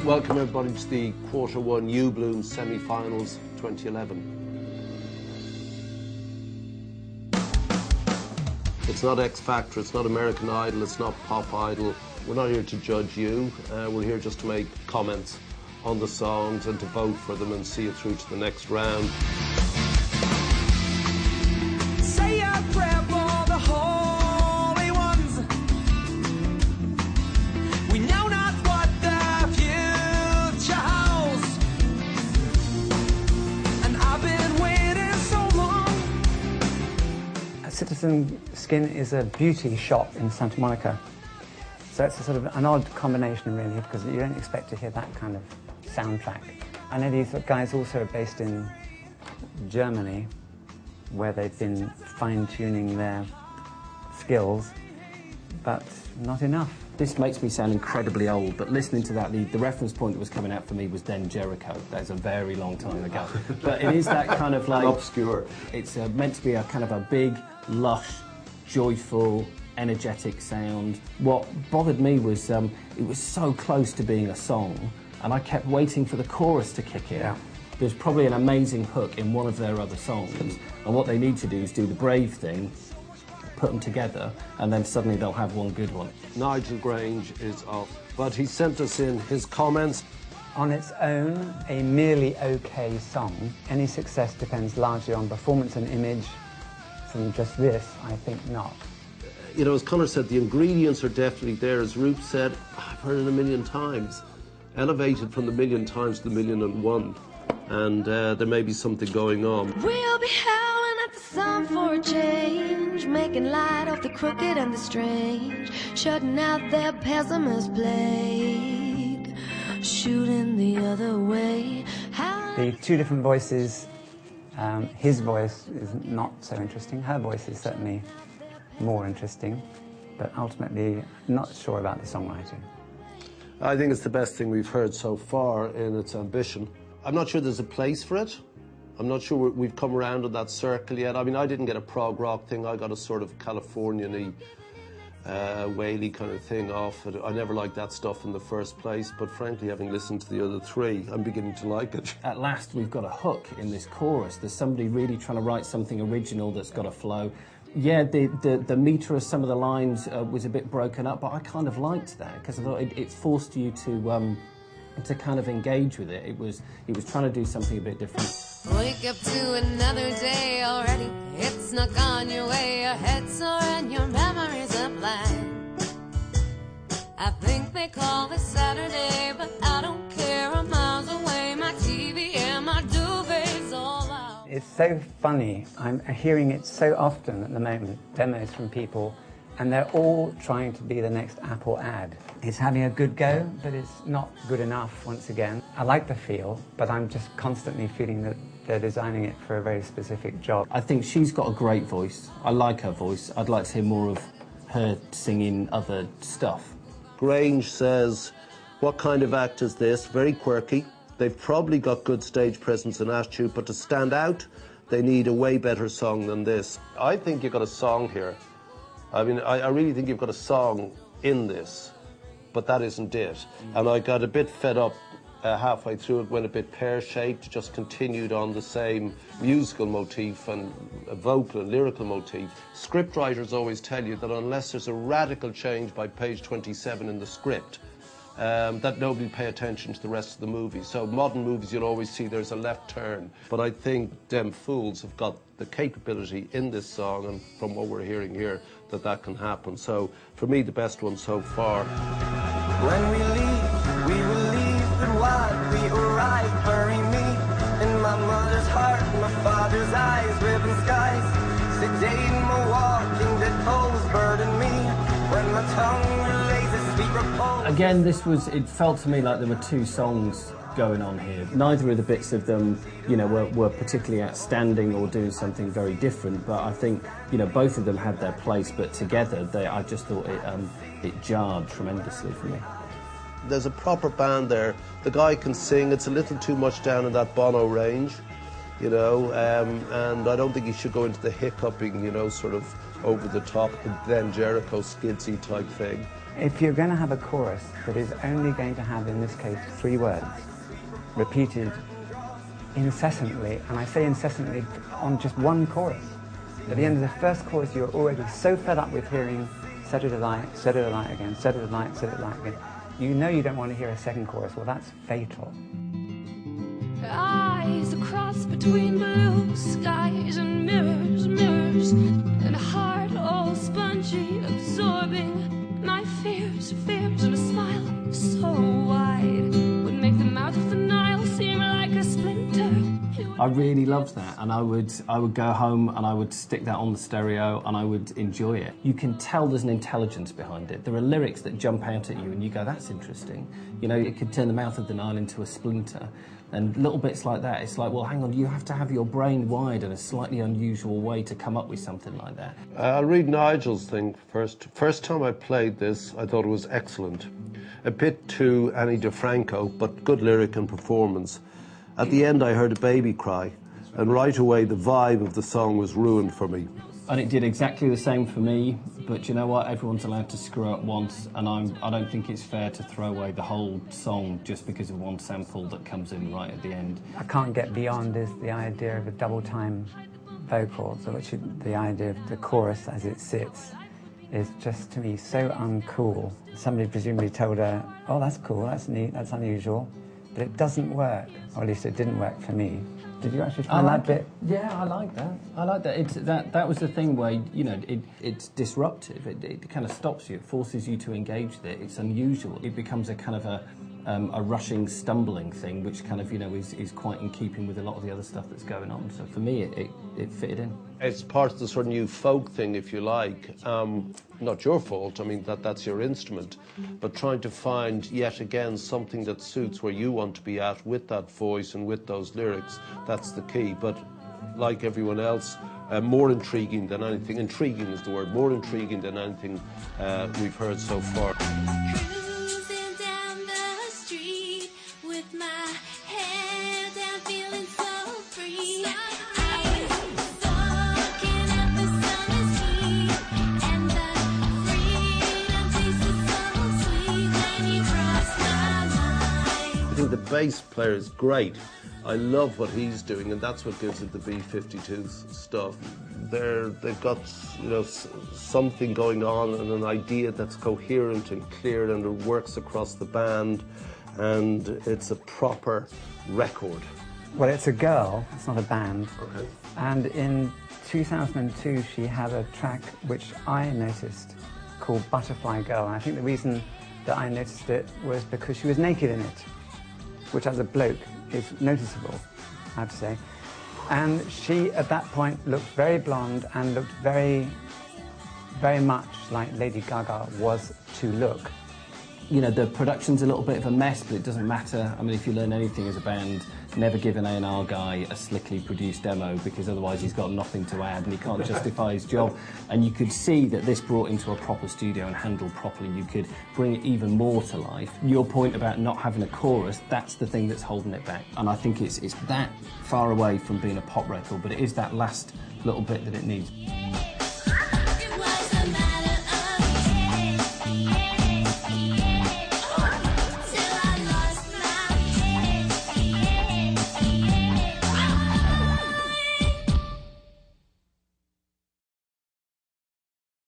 Welcome everybody to the Q1 YouBloom semi-finals 2011. It's not X Factor, it's not American Idol, it's not Pop Idol. We're not here to judge you, we're here just to make comments on the songs and to vote for them and see it through to the next round. Say a prayer for the holy ones. We know not what the future holds, and I've been waiting so long. Citizen Skin is a beauty shop in Santa Monica. So it's a sort of an odd combination really, because you don't expect to hear that kind of soundtrack. I know these guys also are based in Germany, where they've been fine-tuning their skills, but not enough. This makes me sound incredibly old, but listening to that, the reference point that was coming out for me was Den Jericho. That's a very long time ago. But it is that kind of like... obscure. It's meant to be a kind of a big, lush, joyful, energetic sound. What bothered me was it was so close to being a song, and I kept waiting for the chorus to kick in. Yeah. There's probably an amazing hook in one of their other songs, and what they need to do is do the brave thing, put them together, and then suddenly they'll have one good one. Nigel Grange is off, but he sent us in his comments. On its own, a merely okay song. Any success depends largely on performance and image. From just this, I think not. You know, as Conor said, the ingredients are definitely there. As Roop said, I've heard it a million times. Elevated from the million times to the 1,000,001. And there may be something going on. We'll be howling at the sun for a change, making light of the crooked and the strange, shutting out their pessimist plague, shooting the other way. The two different voices, his voice is not so interesting, her voice is certainly more interesting, but ultimately not sure about the songwriting. I think it's the best thing we've heard so far in its ambition. I'm not sure there's a place for it. I'm not sure we've come around on that circle yet. I mean, I didn't get a prog rock thing. I got a sort of Californian-y, whaley kind of thing off it. I never liked that stuff in the first place, but frankly, having listened to the other three, I'm beginning to like it. At last, we've got a hook in this chorus. There's somebody really trying to write something original that's got a flow. Yeah, the meter of some of the lines was a bit broken up, but I kind of liked that because I thought it forced you to kind of engage with it. It was trying to do something a bit different. Wake up to another day already. It's snuck on your way. Your head's sore and your memories are blank. I think they call this Saturday, but I don't care. I'm miles away. My TV and my duvet's all out. It's so funny. I'm hearing it so often at the moment, demos from people, and they're all trying to be the next Apple ad. It's having a good go, but it's not good enough once again. I like the feel, but I'm just constantly feeling that they're designing it for a very specific job. I think she's got a great voice. I like her voice. I'd like to hear more of her singing other stuff. Grange says, what kind of act is this? Very quirky. They've probably got good stage presence and attitude, but to stand out, they need a way better song than this. I think you've got a song here. I mean, I really think you've got a song in this, but that isn't it. And I got a bit fed up halfway through. It went a bit pear-shaped, just continued on the same musical motif and vocal and lyrical motif. Scriptwriters always tell you that unless there's a radical change by page 27 in the script, that nobody pay attention to the rest of the movie. So modern movies, you'll always see there's a left turn. But I think Dem Fools have got the capability in this song, and from what we're hearing here, that can happen. So for me, the best one so far. When we leave, we will leave, but while we arrive, bury me in my mother's heart, my father's eyes, ribbon skies, sedating my walking, dead poles burden me, when my tongue relays a sweet repose. Again, it felt to me like there were two songs going on here. Neither of the bits of them, you know, were particularly outstanding or doing something very different, but I think, you know, both of them had their place, but together, I just thought it jarred tremendously for me. There's a proper band there. The guy can sing. It's a little too much down in that Bono range, you know, and I don't think he should go into the hiccuping, you know, sort of over the top, the then Jericho skidsy type thing. If you're going to have a chorus that is only going to have, in this case, 3 words, repeated incessantly, and I say incessantly on just one chorus, at the end of the first chorus you're already so fed up with hearing set it alight again, set it alight again. You know you don't want to hear a second chorus. Well, that's fatal. Eyes a cross between blue skies and mirrors, and a heart all spongy, absorbing my fears, and a smile so wide would make the mouth of the Nile seem like a splinter. I really loved that, and I would go home and I would stick that on the stereo and I would enjoy it. You can tell there's an intelligence behind it. There are lyrics that jump out at you and you go, that's interesting. You know, it could turn the mouth of the Nile into a splinter. And little bits like that, it's like, well, hang on, you have to have your brain wired in a slightly unusual way to come up with something like that. I'll read Nigel's thing first. First time I played this, I thought it was excellent. A bit too Annie DeFranco, but good lyric and performance. At the end, I heard a baby cry, and right away, the vibe of the song was ruined for me. And it did exactly the same for me, but you know what? Everyone's allowed to screw up once, and I don't think it's fair to throw away the whole song just because of one sample that comes in right at the end. I can't get beyond is the idea of a double time vocal, so which is the idea of the chorus as it sits is just, to me, so uncool. Somebody presumably told her, oh, that's cool, that's neat, that's unusual, but it doesn't work, or at least it didn't work for me. Did you actually find that bit? Yeah, I like that. I like that. That was the thing where, you know, it's disruptive. It kind of stops you. It forces you to engage with it. It's unusual. It becomes a kind of a rushing, stumbling thing, which kind of, you know, is quite in keeping with a lot of the other stuff that's going on. So for me, it fitted in. It's part of the sort of new folk thing, if you like. Not your fault, I mean, that's your instrument. But trying to find, yet again, something that suits where you want to be at with that voice and with those lyrics, that's the key. But like everyone else, more intriguing than anything, intriguing is the word, more intriguing than anything we've heard so far. Cruising down the street with my head down, feeling so free. I think the bass player is great. I love what he's doing, and that's what gives it the B-52 stuff. They've got, you know, something going on and an idea that's coherent and clear, and it works across the band, and it's a proper record. Well, it's a girl, it's not a band. Okay. And in 2002, she had a track which I noticed called Butterfly Girl. And I think the reason that I noticed it was because she was naked in it, which as a bloke is noticeable, I have to say. And she, at that point, looked very blonde and looked very, very much like Lady Gaga was to look. You know, the production's a little bit of a mess, but it doesn't matter. I mean, if you learn anything as a band, never give an A&R guy a slickly produced demo, because otherwise he's got nothing to add and he can't justify his job. And you could see that this brought into a proper studio and handled properly. You could bring it even more to life. Your point about not having a chorus, that's the thing that's holding it back. And I think it's that far away from being a pop record, but it is that last little bit that it needs.